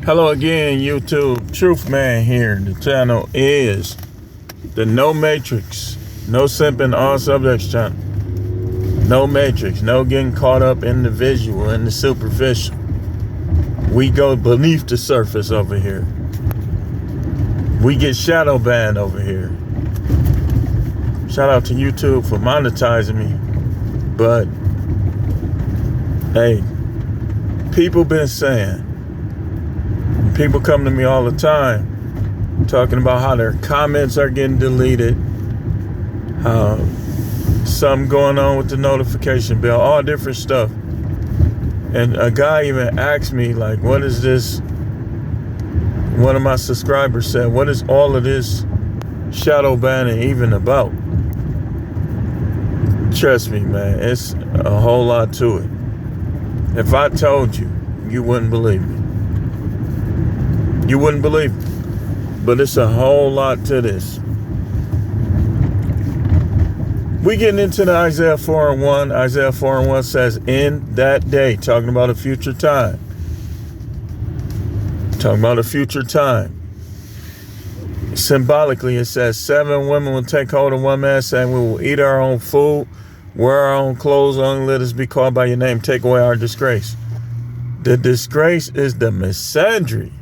Hello again, YouTube. Truth Man here. The channel is the No Matrix, No Simping All Subjects channel. No Matrix, no getting caught up in the visual and the superficial. We go beneath the surface over here. We get shadow banned over here. Shout out to YouTube for monetizing me. But, hey, people been saying, people come to me all the time talking about how their comments are getting deleted, how something going on with the notification bell, all different stuff. And a guy even asked me, like, what is this? One of my subscribers said, what is all of this shadow banning even about? Trust me, man, it's a whole lot to it. If I told you, you wouldn't believe me. You wouldn't believe it. But it's a whole lot to this. We getting into the Isaiah 4:1. Isaiah 4:1 says, in that day, talking about a future time. Talking about a future time. Symbolically, it says 7 women will take hold of one man, saying, we will eat our own food, wear our own clothes, only let us be called by your name, take away our disgrace. The disgrace is the misandry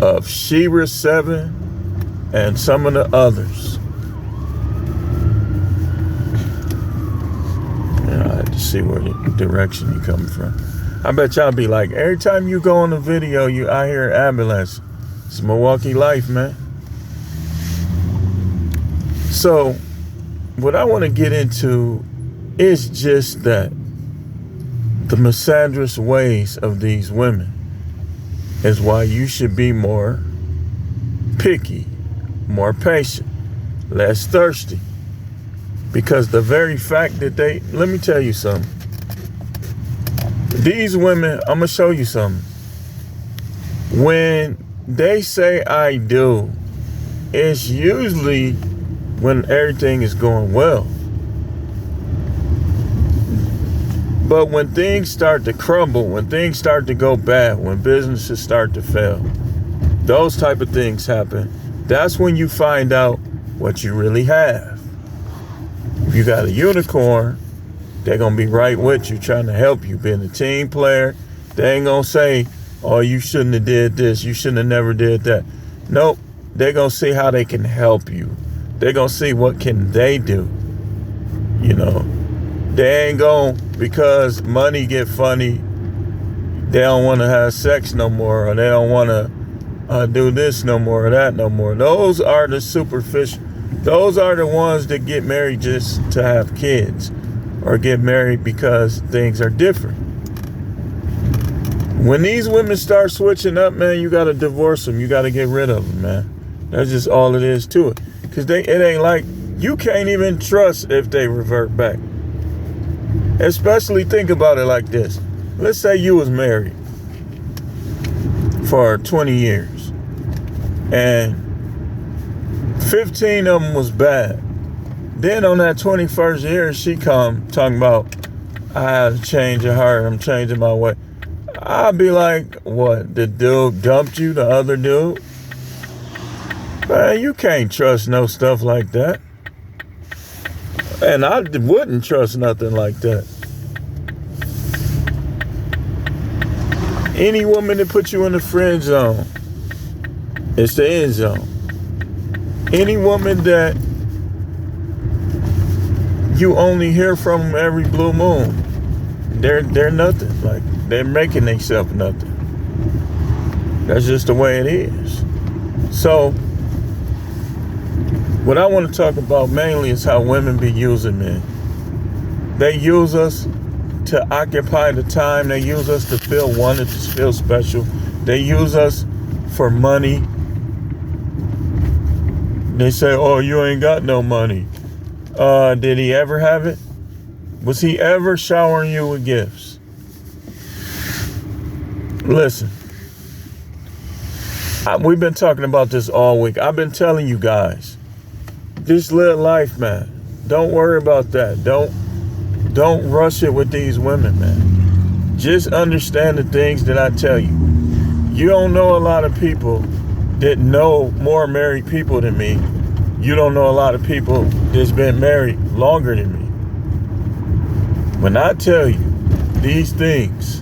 of Sheba 7 and some of the others. I had to see where the direction you coming from. I bet y'all be like, every time you go on a video, I hear ambulance. It's Milwaukee life, man. So, what I want to get into is just that the misandrous ways of these women is why you should be more picky, more patient, less thirsty. Because the very fact that let me tell you something. These women, I'm going to show you something. When they say I do, it's usually when everything is going well. But when things start to crumble, when things start to go bad, when businesses start to fail, those type of things happen. That's when you find out what you really have. If you got a unicorn, they're going to be right with you, trying to help you, being a team player. They ain't going to say, oh, you shouldn't have did this, you shouldn't have never did that. Nope, they're going to see how they can help you. They're going to see what can they do. You know, they ain't going, because money get funny, they don't want to have sex no more, or they don't want to do this no more, or that no more. Those are the superficial. Those are the ones that get married just to have kids, or get married because things are different. When these women start switching up, man, you got to divorce them. You got to get rid of them, man. That's just all it is to it. Because it ain't like, you can't even trust if they revert back. Especially think about it like this. Let's say you was married for 20 years and 15 of them was bad. Then on that 21st year, she come talking about, I had to change of heart, I'm changing my way. I'd be like, what, the dude dumped you, the other dude? Man, you can't trust no stuff like that. And I wouldn't trust nothing like that. Any woman that puts you in the friend zone, it's the end zone. Any woman that you only hear from every blue moon, they're nothing. Like, they're making themselves nothing. That's just the way it is. So, what I want to talk about mainly is how women be using men. They use us to occupy the time. They use us to feel wanted, to feel special. They use us for money. They say, oh, you ain't got no money. Did he ever have it? Was he ever showering you with gifts? Listen, we've been talking about this all week. I've been telling you guys, just live life, man. Don't worry about that. Don't rush it with these women, man. just understand the things that I tell you. You don't know a lot of people that know more married people than me. You don't know a lot of people that's been married longer than me. When I tell you these things,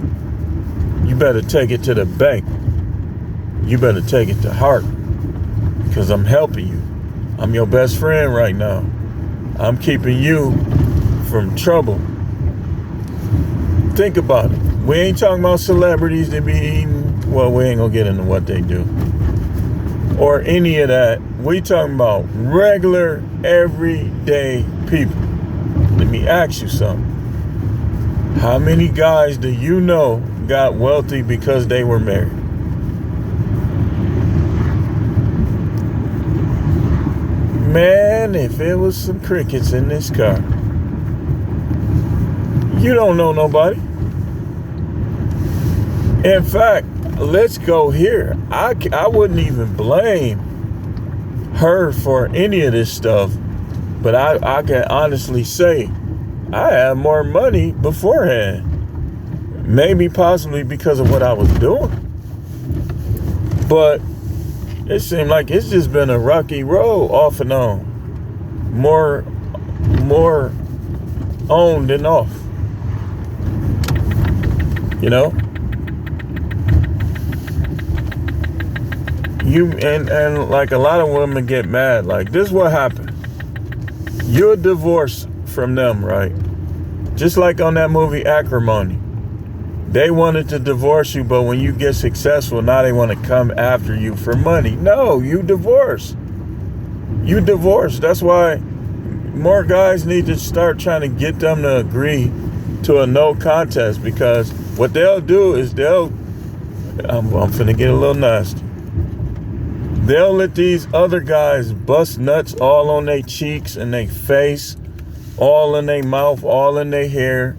you better take it to the bank. You better take it to heart, because I'm helping you. I'm your best friend right now. I'm keeping you from trouble. Think about it. We ain't talking about celebrities that be eating. Well, we ain't gonna get into what they do or any of that. We talking about regular, everyday people. Let me ask you something. How many guys do you know got wealthy because they were married? Man, if it was some crickets in this car. You don't know nobody. In fact, let's go here. I wouldn't even blame her for any of this stuff, but I can honestly say I had more money beforehand. Maybe possibly because of what I was doing. But it seemed like it's just been a rocky road off and on. More on than off. You know? And like a lot of women get mad. Like, this is what happened. You're divorced from them, right? Just like on that movie Acrimony. They wanted to divorce you, but when you get successful, now they want to come after you for money. No, you divorce. You divorce. That's why more guys need to start trying to get them to agree to a no contest, because what they'll do is I'm finna get a little nasty. They'll let these other guys bust nuts all on their cheeks and their face, all in their mouth, all in their hair.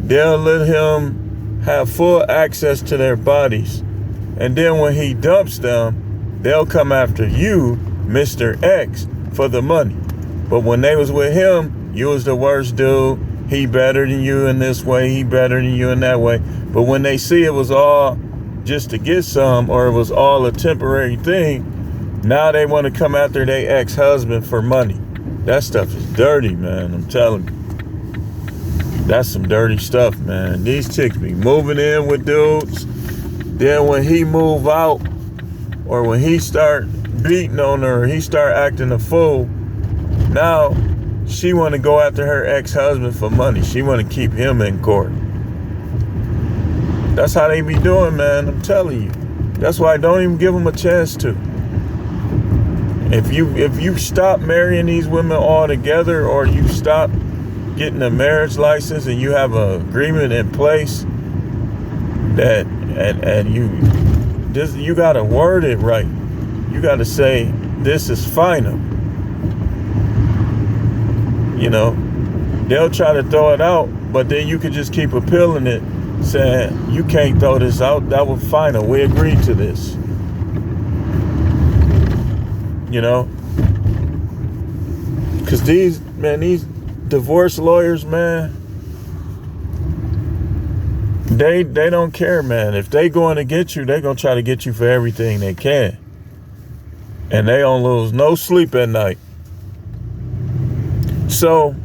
They'll let him have full access to their bodies. And then when he dumps them, they'll come after you, Mr. X, for the money. But when they was with him, you was the worst dude. He better than you in this way. He better than you in that way. But when they see it was all just to get some, or it was all a temporary thing, now they want to come after their ex-husband for money. That stuff is dirty, man. I'm telling you. That's some dirty stuff, man. These chicks be moving in with dudes. Then when he move out, or when he start beating on her, or he start acting a fool, now she want to go after her ex-husband for money. She want to keep him in court. That's how they be doing, man. I'm telling you. That's why I don't even give them a chance to. If you stop marrying these women altogether, or you stop getting a marriage license and you have an agreement in place that and you gotta word it right. You gotta say this is final. You know, they'll try to throw it out, but then you could just keep appealing it, saying you can't throw this out. That was final. We agreed to this. You know, because these divorce lawyers, man, they don't care, man. If they going to get you, they gonna try to get you for everything they can, and they don't lose no sleep at night. So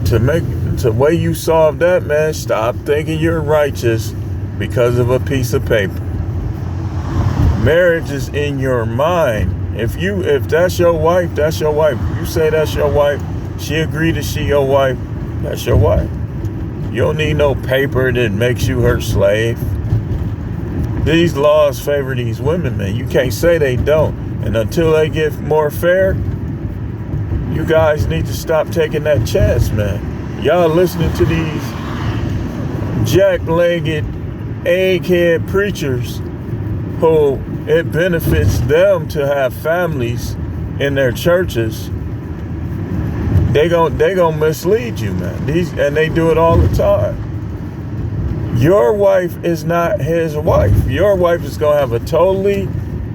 to way you solve that, man, stop thinking you're righteous because of a piece of paper. Marriage is in your mind. If that's your wife, that's your wife. You say that's your wife, she agreed that she your wife, that's your wife. You don't need no paper that makes you her slave. These laws favor these women, man. You can't say they don't. And until they get more fair, you guys need to stop taking that chance, man. Y'all listening to these jack-legged, egghead preachers who it benefits them to have families in their churches. They gon' mislead you, man. And they do it all the time. Your wife is not his wife. Your wife is gonna have a totally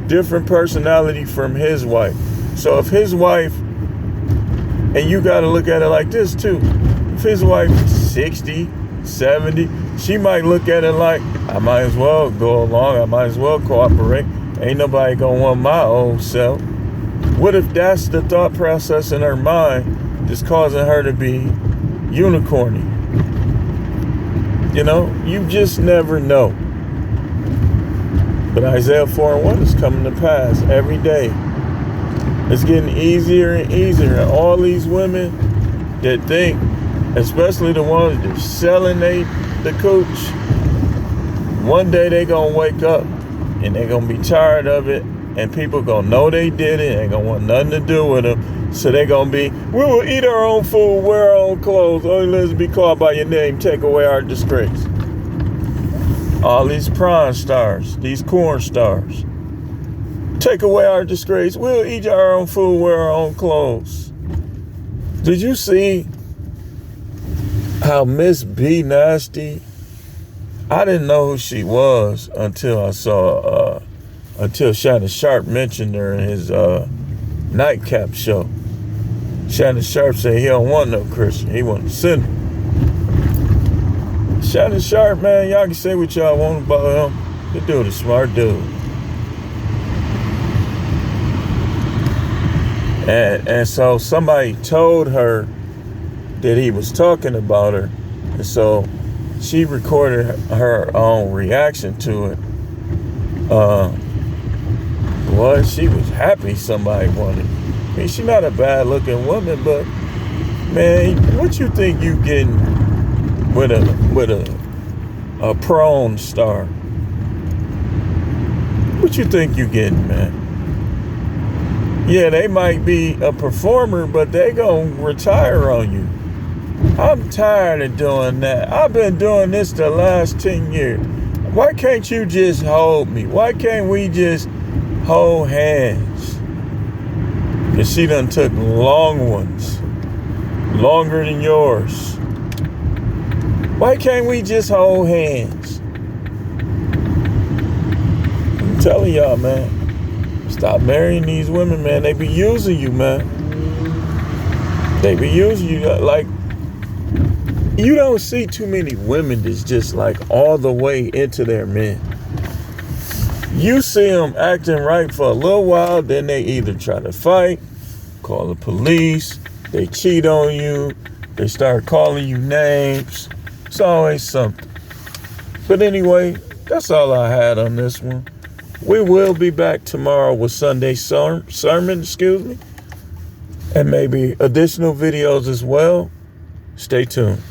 different personality from his wife. So if his wife, and you gotta look at it like this too, if his wife 60, 70. She might look at it like, I might as well go along. I might as well cooperate. Ain't nobody gonna want my old self. What if that's the thought process in her mind that's causing her to be unicorny? You know, you just never know. But Isaiah 4:1 is coming to pass every day. It's getting easier and easier. And all these women that think, especially the ones that are selling the cooch, one day they gonna wake up and they gonna be tired of it, and people gonna know they did it, ain't gonna want nothing to do with them. So they gonna be, we will eat our own food, wear our own clothes, only let us be called by your name, take away our disgrace. All these prawn stars, these corn stars, take away our disgrace. We'll eat our own food, wear our own clothes. Did you see how Miss B Nasty? I didn't know who she was until I saw, until Shannon Sharp mentioned her in his nightcap show. Shannon Sharp said he don't want no Christian. He want a sinner. Shannon Sharp, man, y'all can say what y'all want about him. The dude is a smart dude. And so somebody told her that he was talking about her. And so she recorded her own reaction to it. Boy, she was happy somebody wanted. I mean, she's not a bad looking woman, but man, what you think you getting with a prawn star? What you think you getting, man? Yeah, they might be a performer, but they gonna retire on you. I'm tired of doing that. I've been doing this the last 10 years. Why can't you just hold me? Why can't we just hold hands? And she done took long ones, longer than yours. Why can't we just hold hands? I'm telling y'all, man, stop marrying these women, man. They be using you, man. They be using you. Like, you don't see too many women that's just like all the way into their men. You see them acting right for a little while, then they either try to fight, call the police, they cheat on you, they start calling you names. It's always something. But anyway, that's all I had on this one. We will be back tomorrow with Sunday sermon, and maybe additional videos as well. Stay tuned.